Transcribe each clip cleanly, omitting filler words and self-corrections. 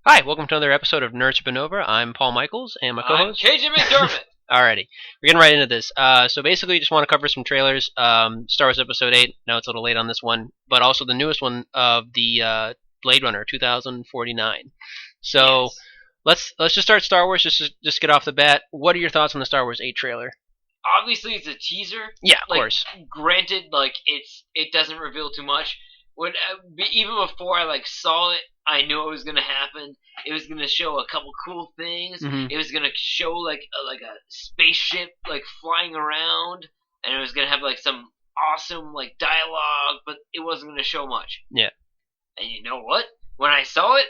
Hi, welcome to another episode of Nerds Been Over. I'm Paul Michaels, and my I'm co-host. KJ McDermott. Alrighty, we're getting right into this. So basically, just want to cover some trailers. Star Wars Episode 8. No, it's a little late on this one, but also the newest one of the Blade Runner 2049. So Yes. let's just start Star Wars. Just get off the bat. What are your thoughts on the Star Wars 8 trailer? Obviously, it's a teaser. Yeah, of Like, course. Granted, it doesn't reveal too much. When even before I saw it, I knew it was gonna happen. It was gonna show a couple cool things. Mhm. It was gonna show a spaceship flying around, and it was gonna have some awesome dialogue, but it wasn't gonna show much. Yeah. And you know what? When I saw it,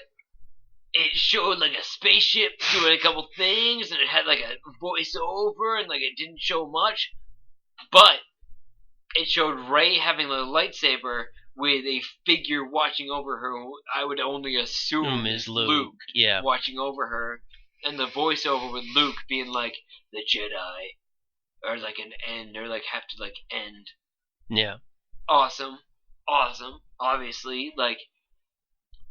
it showed a spaceship doing a couple things, and it had a voiceover, and it didn't show much, but it showed Rey having a lightsaber with a figure watching over her, who I would only assume Is is Luke. Yeah. watching over her, and the voiceover with Luke being the Jedi, or an end, or have to end. Yeah. Awesome, obviously,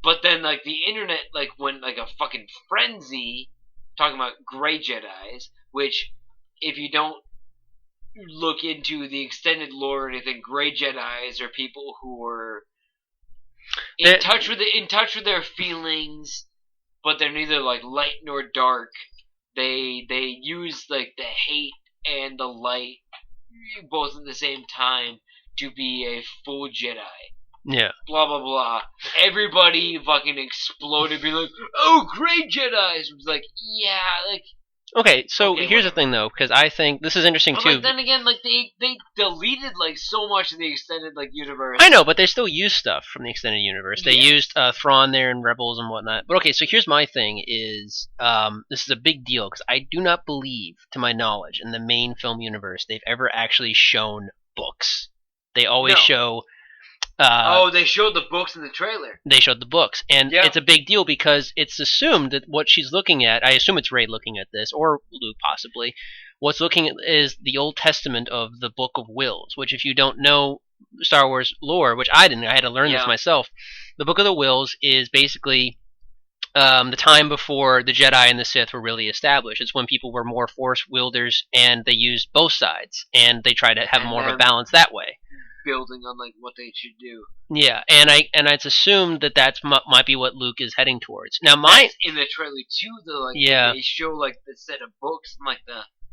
but then the internet went a fucking frenzy talking about gray Jedis, which if you don't look into the extended lore or anything, gray Jedis are people who are in touch with their feelings, but they're neither light nor dark. They use the hate and the light both at the same time to be a full Jedi. Yeah. Blah blah blah. Everybody fucking exploded, being "Oh, great Jedi's!" It was yeah, Okay, so Okay, here's the whatever. thing, though, because I think this is interesting But too. then again, they deleted so much of the extended universe. I know, but they still use stuff from the extended universe. They Yes. used Thrawn there and Rebels and whatnot. But okay, so here's my thing: is this is a big deal because I do not believe, to my knowledge, in the main film universe they've ever actually shown books. They always No. show. They showed the books in the trailer. They showed the books, and Yeah. it's a big deal because it's assumed that what she's looking at. I assume it's Rey looking at this, or Luke possibly. What's looking at is the Old Testament of the Book of Wills, which, if you don't know Star Wars lore, which I didn't, I had to learn this Yeah. myself. The Book of the Wills is basically the time before the Jedi and the Sith were really established. It's when people were more Force wielders, and they used both sides, and they tried to have And more of a then- balance that way. Building on what they should do. Yeah, and it's assumed that might be what Luke is heading towards. Now, my That's in the trailer too, though. Yeah. They show the set of books and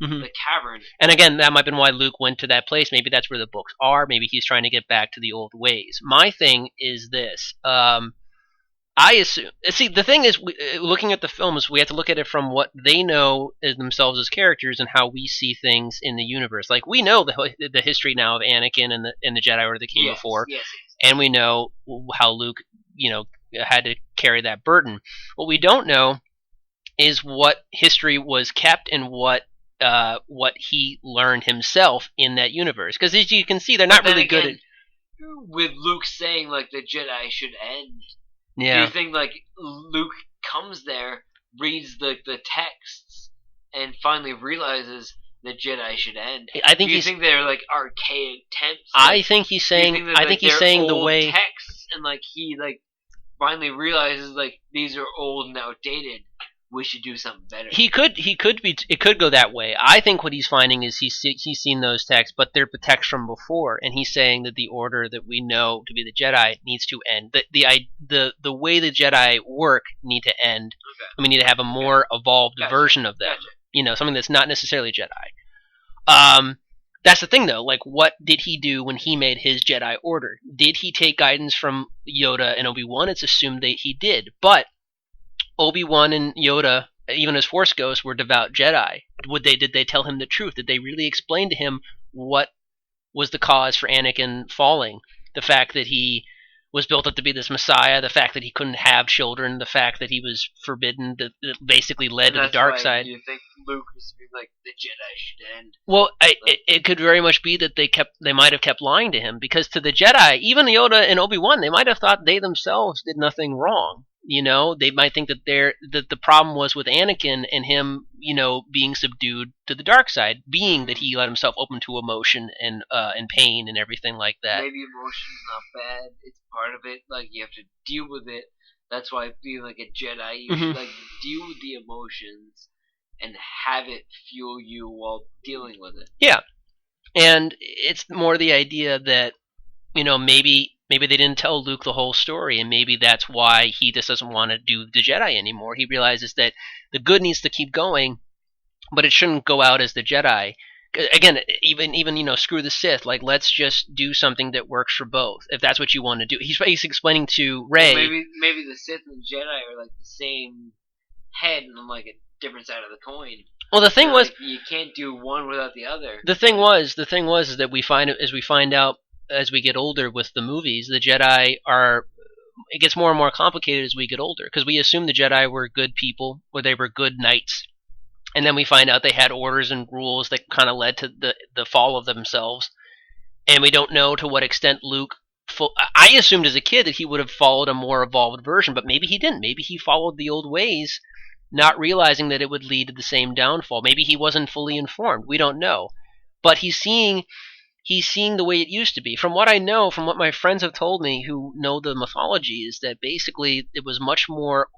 Mhm. the cavern. And again, that might have been why Luke went to that place. Maybe that's where the books are. Maybe he's trying to get back to the old ways. My thing is this. I assume. See, the thing is, looking at the films, we have to look at it from what they know as themselves as characters and how we see things in the universe. Like, we know the history now of Anakin and the Jedi Order that came Yes, before, yes. and we know how Luke, had to carry that burden. What we don't know is what history was kept and what he learned himself in that universe. Because as you can see, they're not But then really good at. again, with Luke saying the Jedi should end. Do Yeah. you think Luke comes there, reads the texts, and finally realizes the Jedi should end? I think Do you he's. think they're archaic texts? I think he's Do you saying. think that, I think he's they're saying the old way. texts, and he finally realizes these are old and outdated. We should do something better. He could be. It could go that way. I think what he's finding is he's seen those texts, but they're texts from before, and he's saying that the order that we know to be the Jedi needs to end. The way the Jedi work need to end. Okay. And we need to have a more evolved Gotcha. version of them. Gotcha. Something that's not necessarily Jedi. That's the thing, though. What did he do when he made his Jedi Order? Did he take guidance from Yoda and Obi-Wan? It's assumed that he did, but Obi-Wan and Yoda, even as Force Ghosts, were devout Jedi. Did they tell him the truth? Did they really explain to him what was the cause for Anakin falling? The fact that he was built up to be this Messiah, the fact that he couldn't have children, the fact that he was forbidden, that basically led to the dark side. Do you think Luke was being the Jedi should end? Well, it could very much be that they might have kept lying to him, because to the Jedi, even Yoda and Obi-Wan, they might have thought they themselves did nothing wrong. They might think that the problem was with Anakin and him, being subdued to the dark side, being that he let himself open to emotion and pain and everything like that. Maybe emotion's not bad. It's part of it. You have to deal with it. That's why being like a Jedi, you Mhm. should like deal with the emotions and have it fuel you while dealing with it. Yeah, and it's more the idea that maybe they didn't tell Luke the whole story, and maybe that's why he just doesn't want to do the Jedi anymore. He realizes that the good needs to keep going, but it shouldn't go out as the Jedi. Again, even screw the Sith. Like, let's just do something that works for both. If that's what you want to do, he's explaining to Rey. Well, maybe the Sith and the Jedi are like the same head and like a different side of the coin. Well, the thing was, like, you can't do one without the other. The thing was is that we find out as we get older with the movies, the Jedi are. It gets more and more complicated as we get older because we assume the Jedi were good people, or they were good knights. And then we find out they had orders and rules that kind of led to the fall of themselves. And we don't know to what extent Luke... I assumed as a kid that he would have followed a more evolved version, but maybe he didn't. Maybe he followed the old ways, not realizing that it would lead to the same downfall. Maybe he wasn't fully informed. We don't know. But he's seeing the way it used to be. From what I know, from what my friends have told me who know the mythology, is that basically it was much more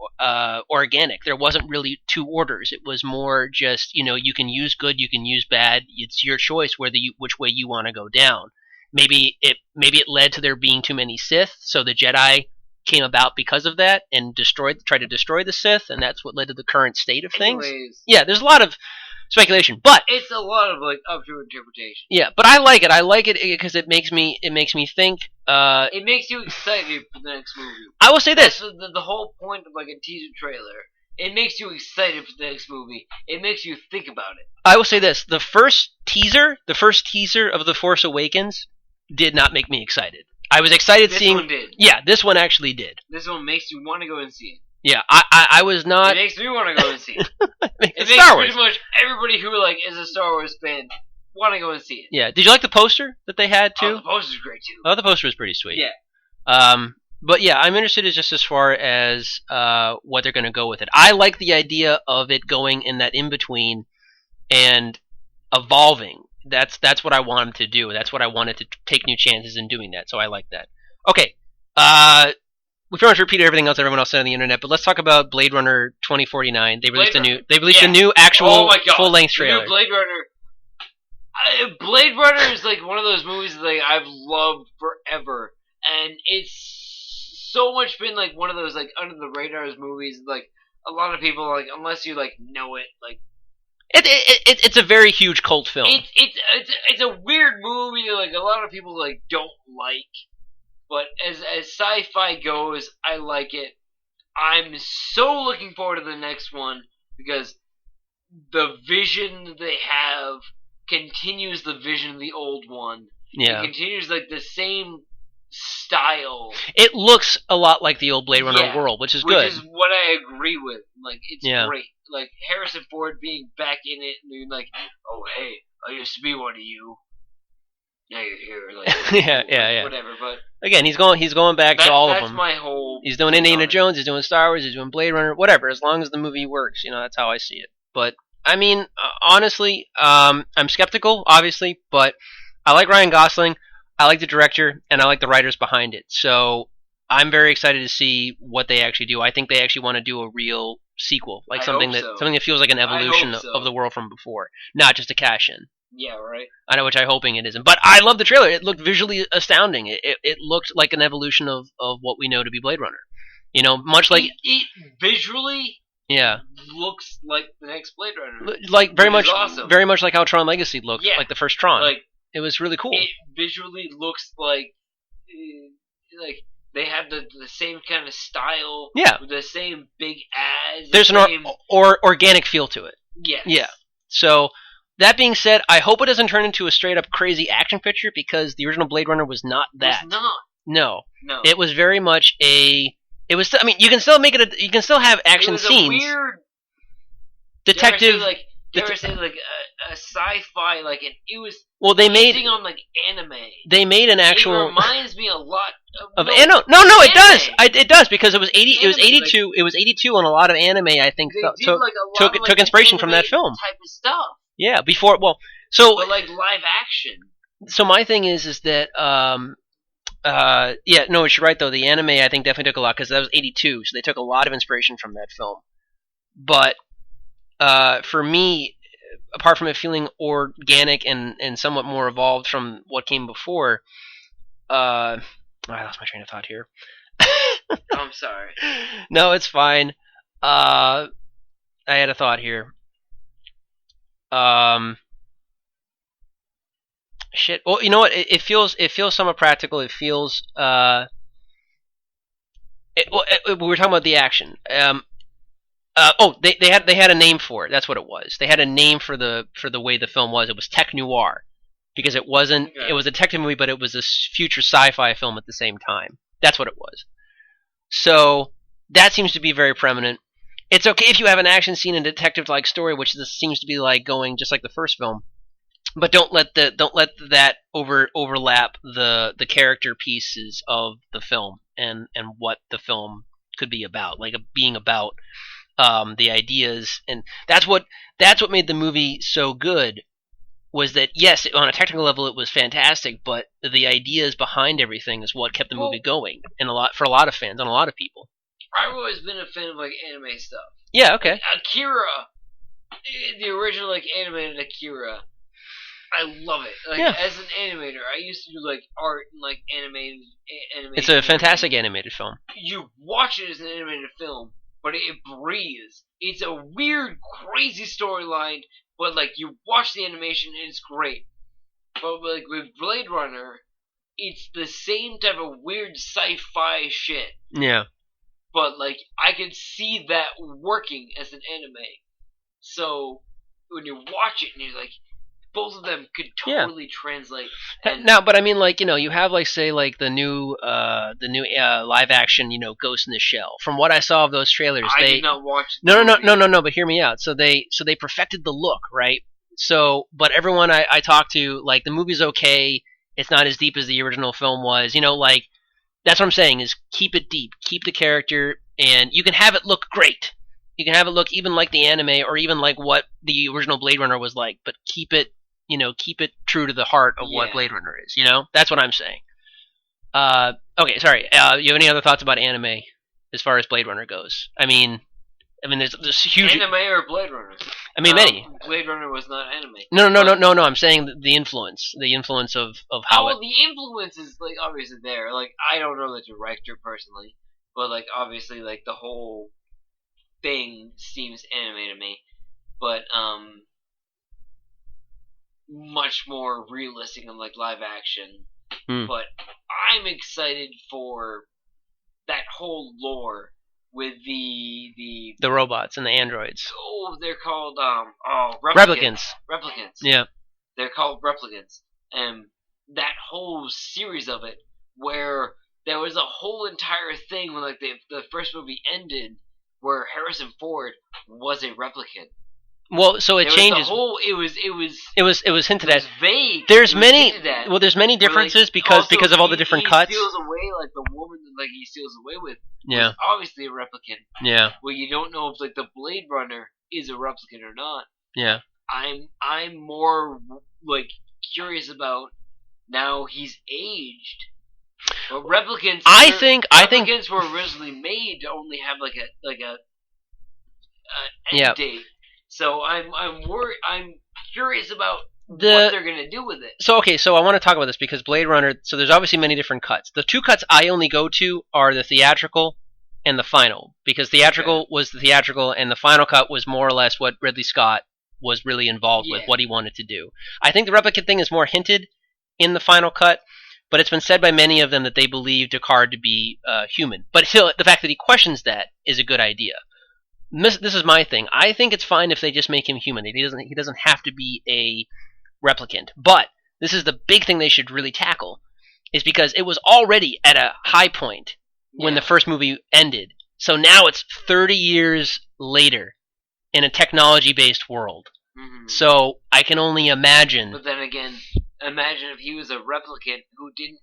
organic. There wasn't really two orders. It was more just, you can use good, you can use bad. It's your choice which way you want to go down. Maybe it led to there being too many Sith, so the Jedi came about because of that and tried to destroy the Sith, and that's what led to the current state of things. Anyways, yeah, there's a lot of speculation, but it's a lot of like up to interpretation. Yeah, but I like it. I like it because it makes me think. It makes you excited for the next movie. I will say this: that's the whole point of like a teaser trailer. It makes you excited for the next movie. It makes you think about it. I will say this: the first teaser of The Force Awakens did not make me excited. I was excited seeing. This one did. Yeah, this one actually did. This one makes you want to go and see it. Yeah, I was not. It makes me want to go and see it. It makes Star Wars. Pretty much everybody who like is a Star Wars fan want to go and see it. Yeah. Did you like the poster that they had too? Oh, the poster's great too. Oh, the poster was pretty sweet. Yeah. But yeah, I'm interested just as far as what they're going to go with it. I like the idea of it going in that in between and evolving. That's what I want them to do. That's what I wanted to take new chances in doing that. So I like that. Okay. We pretty much repeated everything else everyone else said on the internet, but let's talk about Blade Runner 2049. They released a new actual full length trailer. The new Blade Runner. Blade Runner is like one of those movies that like I've loved forever, and it's so much been like one of those like under the radars movies. Like a lot of people like unless you like know it, like it's a very huge cult film. It's a weird movie that like a lot of people like don't like. But as sci-fi goes, I like it. I'm so looking forward to the next one because the vision that they have continues the vision of the old one. Yeah. It continues like the same style. It looks a lot like the old Blade Runner world, which is good. Which is what I agree with. Like, it's great. Like, Harrison Ford being back in it and being like, oh, hey, I used to be one of you. Now you're here, like whatever. But again, he's going back to all of them. That's my whole. He's doing Indiana Jones. He's doing Star Wars. He's doing Blade Runner. Whatever, as long as the movie works, that's how I see it. But I mean, honestly, I'm skeptical, obviously, but I like Ryan Gosling. I like the director, and I like the writers behind it. So I'm very excited to see what they actually do. I think they actually want to do a real sequel, like something that feels like an evolution of the world from before, not just a cash in. Yeah, right. I know, which I'm hoping it isn't. But I love the trailer. It looked visually astounding. It looked like an evolution of what we know to be Blade Runner. Much like it visually looks like the next Blade Runner. Like very much awesome. Very much like how Tron Legacy looked, like the first Tron. Like, it was really cool. It visually looks like they have the same kind of style. Yeah. With the same big ads. There's an organic feel to it. Yes. Yeah. So that being said, I hope it doesn't turn into a straight up crazy action picture because the original Blade Runner was not that. It was not. No. No. It was very much a. It was. I mean, you can still make it. You can still have action scenes. It was a weird detective. Dare I say like a sci-fi like it was. Well, they made on like anime. They made an actual. It reminds me a lot of anime. No, it does. It does because it was 80. It was 82. Like, it was 82, and a lot of anime I think took inspiration from that film. Type of stuff. Yeah, but like live action. So my thing is that Yeah, no, you're right though. The anime I think definitely took a lot because that was '82, so they took a lot of inspiration from that film. But for me, apart from it feeling organic and somewhat more evolved from what came before, I lost my train of thought here. I'm sorry. No, it's fine. I had a thought here. Um, shit. Well, you know what? It feels somewhat practical. It feels we were talking about the action. They had a name for it. That's what it was. They had a name for the way the film was. It was tech noir because it wasn't. Okay. It was a detective movie, but it was a future sci-fi film at the same time. That's what it was. So that seems to be very prominent. It's okay if you have an action scene and detective-like story, which this seems to be like going just like the first film. But don't let that overlap the character pieces of the film and what the film could be about, like being about the ideas, and that's what made the movie so good. Was that yes, on a technical level it was fantastic, but the ideas behind everything is what kept the movie going, and for a lot of fans and a lot of people. I've always been a fan of like anime stuff. Yeah, okay. Like, Akira, the original like animated Akira, I love it. Like as an animator, I used to do like art and like animation. It's a fantastic animated film. You watch it as an animated film, but it breathes. It's a weird, crazy storyline, but like you watch the animation and it's great. But like with Blade Runner, it's the same type of weird sci-fi shit. Yeah. But like I could see that working as an anime. So when you watch it and you're like, both of them could totally translate. Now, but I mean, like, you know, you have like say like the new live action, you know, Ghost in the Shell. From what I saw of those trailers, I did not watch. No. But hear me out. So they perfected the look, right? So, but everyone I talked to, like, the movie's okay. It's not as deep as the original film was. You know, like, that's what I'm saying is keep it deep, keep the character, and you can have it look great. You can have it look even like the anime or even like what the original Blade Runner was like, but keep it true to the heart of what Blade Runner is. You know, that's what I'm saying. Okay, sorry. You have any other thoughts about anime as far as Blade Runner goes? I mean, there's huge anime or Blade Runner. I mean, many. Blade Runner was not anime. No. I'm saying the influence of how it. The influence is like obviously there. Like I don't know the director personally, but like obviously like the whole thing seems anime to me. But much more realistic and like live action. But I'm excited for that whole lore with the robots and the androids. Oh, they're called replicants. Replicants. Yeah. They're called replicants. And that whole series of it where there was a whole entire thing when like the first movie ended where Harrison Ford was a replicant. Well, so it changes. It was hinted at. Vague. There's many differences like, because of all the different cuts. He steals away like the woman that like he steals away with. Yeah. Obviously a replicant. Yeah. Well, you don't know if like the Blade Runner is a replicant or not. Yeah. I'm more like curious about now he's aged. But replicants. I think replicants were originally made to only have like a end date. So I'm worried. I'm curious about what they're gonna do with it. So I want to talk about this because Blade Runner. So there's obviously many different cuts. The two cuts I only go to are the theatrical and the final, because theatrical was the theatrical and the final cut was more or less what Ridley Scott was really involved with, what he wanted to do. I think the replicant thing is more hinted in the final cut, but it's been said by many of them that they believe Descartes to be human. But still, the fact that he questions that is a good idea. This is my thing. I think it's fine if they just make him human. He doesn't have to be a replicant. But this is the big thing they should really tackle, is because it was already at a high point when the first movie ended. So now it's 30 years later in a technology-based world. Mm-hmm. So I can only imagine. But then again, imagine if he was a replicant who didn't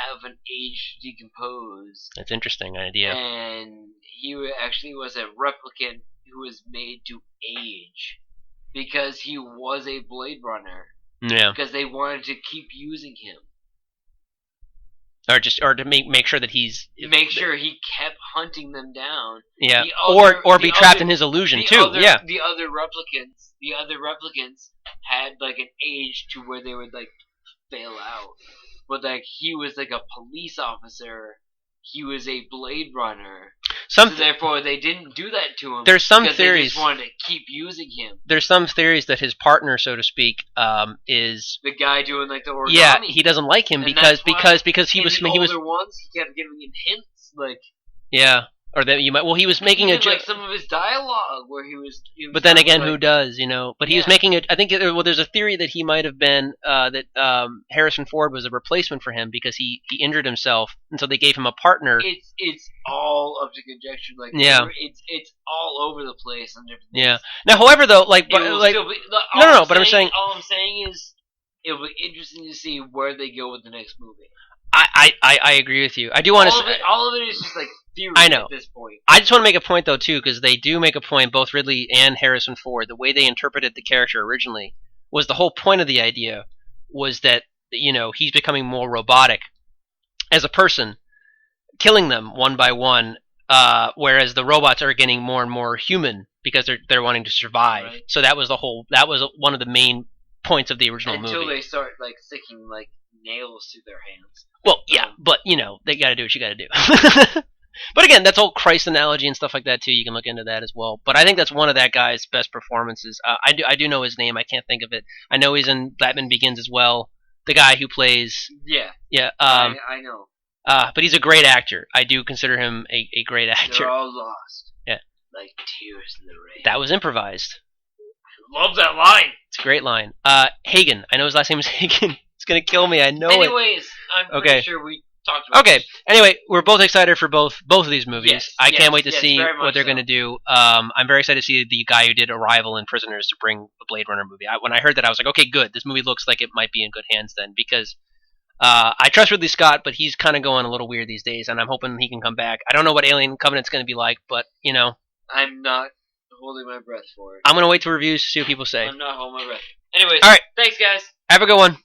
have an age to decompose. That's an interesting idea. And he actually was a replicant who was made to age because he was a Blade Runner. Yeah. Because they wanted to keep using him. or to make sure that he's make sure he kept hunting them down. Yeah, or be trapped in his illusion too. Yeah, the other replicants had like an age to where they would like fail out, but like he was like a police officer. He was a Blade Runner. So therefore, they didn't do that to him. There's some because theories. They just wanted to keep using him. There's some theories that his partner, so to speak, is the guy doing like the origami. Yeah, he doesn't like him because he was older ones. He kept giving him hints like or that you might. Well, he was making a like some of his dialogue where he was. But then again, who does? But he was making it. I think. There's a theory that he might have been that Harrison Ford was a replacement for him because he injured himself, and so they gave him a partner. It's all up to conjecture. Like it's all over the place on different things. Yeah. Now, however, though, but I'm saying all I'm saying is it'll be interesting to see where they go with the next movie. I agree with you. I do want to. All of it is just like theory I know. At this point. I just want to make a point though too, because they do make a point. Both Ridley and Harrison Ford, the way they interpreted the character originally, was the whole point of the idea was that he's becoming more robotic as a person, killing them one by one, whereas the robots are getting more and more human because they're wanting to survive. Right. So that was one of the main points of the original movie. Until they start like sticking like nails through their hands. Well, yeah, but they got to do what you got to do. But again, that's all Christ analogy and stuff like that too. You can look into that as well. But I think that's one of that guy's best performances. I do know his name. I can't think of it. I know he's in Batman Begins as well. The guy who plays. Yeah. I know. But he's a great actor. I do consider him a great actor. They're all lost. Yeah. Like tears in the rain. That was improvised. I love that line. It's a great line. Hagen. I know his last name is Hagen. It's gonna kill me. I know it. Anyways, I'm pretty sure we talked about this. Anyway, we're both excited for both of these movies. Yes, I can't wait to see what they're going to do. I'm very excited to see the guy who did Arrival and Prisoners to bring the Blade Runner movie. When I heard that, I was like, okay, good. This movie looks like it might be in good hands then, because I trust Ridley Scott, but he's kind of going a little weird these days, and I'm hoping he can come back. I don't know what Alien Covenant's going to be like, but I'm not holding my breath for it. I'm going to wait to reviews to see what people say. I'm not holding my breath. Anyways, all right. Thanks, guys. Have a good one.